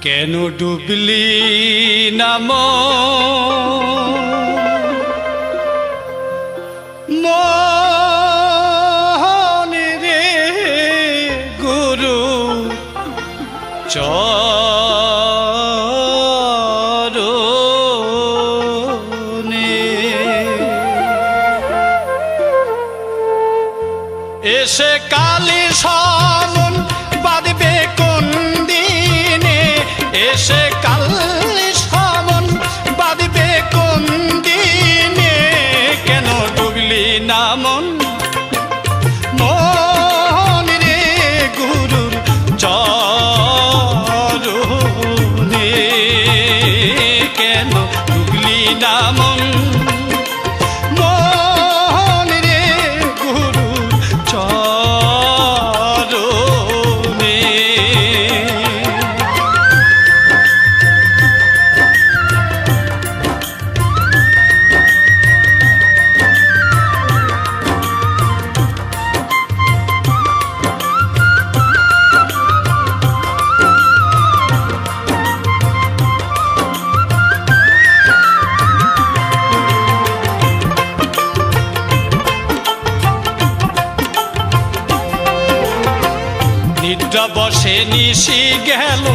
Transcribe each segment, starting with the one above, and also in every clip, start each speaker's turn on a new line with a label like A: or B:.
A: কেন ডুবলি নাম মনে রে গুরু চরণে এসে কালি সমন বাঁধবে কোন দিনে এসে কালি সমন বাঁধবে কোন দিনে কেন ডুবলি না মন মন রে গুরুর চরণে কেন ডুবলি না মন নিদ্রা বসে নিশি গেল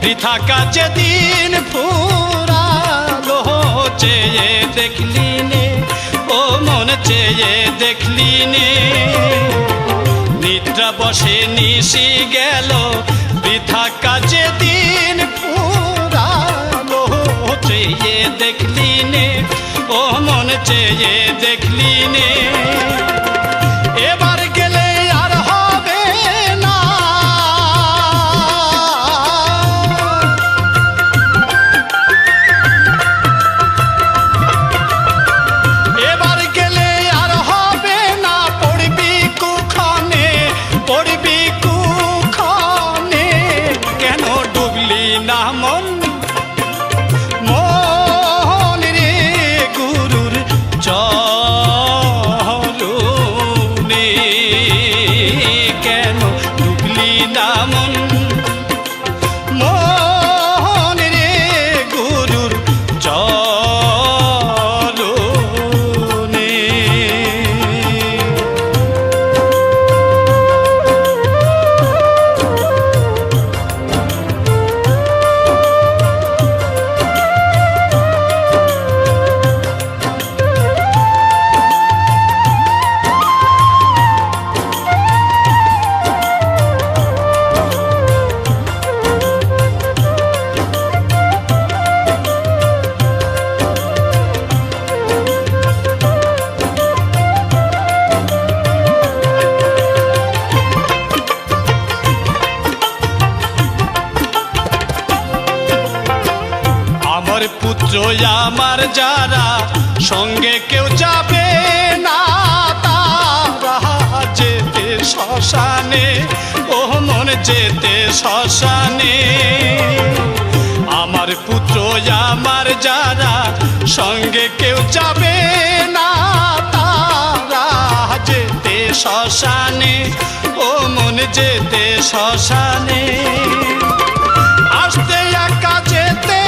A: বৃথা কাজে দিন ফুরালো চেয়ে দেখলি নে ও মন চেয়ে দেখলি নে নিদ্রা বসে নিশি গেল বৃথা কাজে দিন ফুরালো চেয়ে দেখলি নে ও মন চেয়ে দেখলি নে এবার গেলে আর হবে না এবার গেলে আর হবে না পড়বি কুখানে কেন ডুবলি না মন মন রে গুরুর চরণে কেন ডুবলি না মন মন রে গুরুর চরণে পুত্র আমার যারা সঙ্গে কেউ যাবে না তারা যেতে শ্মশানে ও মন যেতে শ্মশানে আমার পুত্র আমার যারা সঙ্গে কেউ যাবে না তারা যেতে শ্মশানে ও মন যেতে শ্মশানে আসতে একা যেতে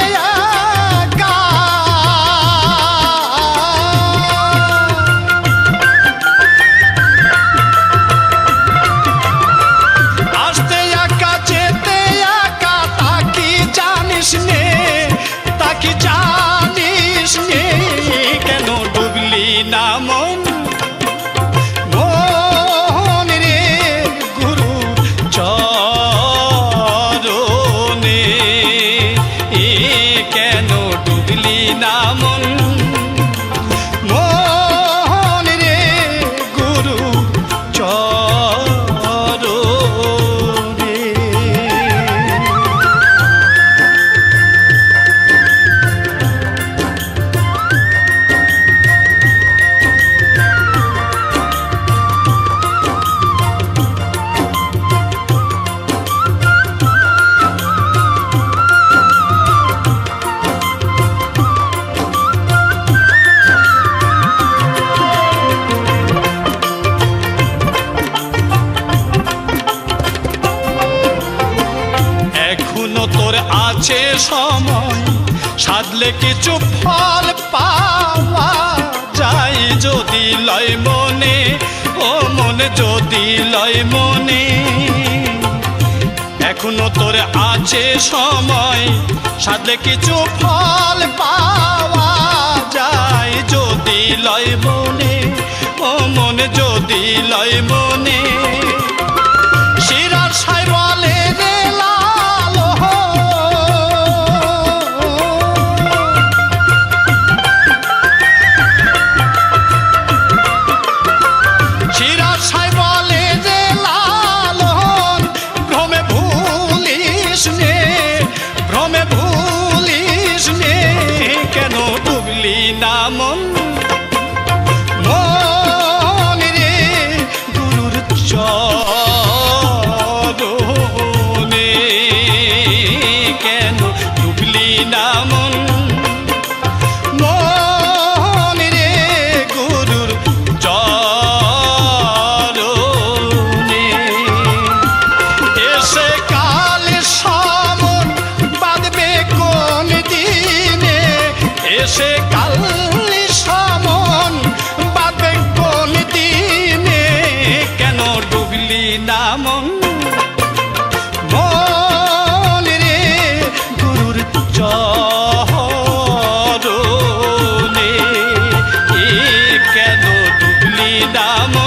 A: জানিস নে কেন ডুবলি না মন মন রে গুরু চরণে সময় সাধলে কিছু ফল পাওয়া যায় যদি লয় মনে, ও মন যদি লয় মনে। এখনো তোর আছে সময় সাধলে কিছু ফল পাওয়া যায় যদি লয় মনে, ও মন যদি লয় মনে। শিরার সাই বলে রে লালো, শিরার সাই বলে যে লালন ভ্রমে ভুলিস নে, ভ্রমে ভুলিস নে, কেন ডুবলি না মন, মন রে গুরুর চরণে, কেন ডুবলি না মন, মন রে গুরুর চরণে। এসে কাল সমন বাঁধবে কোন দিনে, এসে কাল সমন বাঁধবে কোন দিনে, কেন ডুবলি না মন, মন রে গুরুর চরণে, কেন ডুবলি না মন।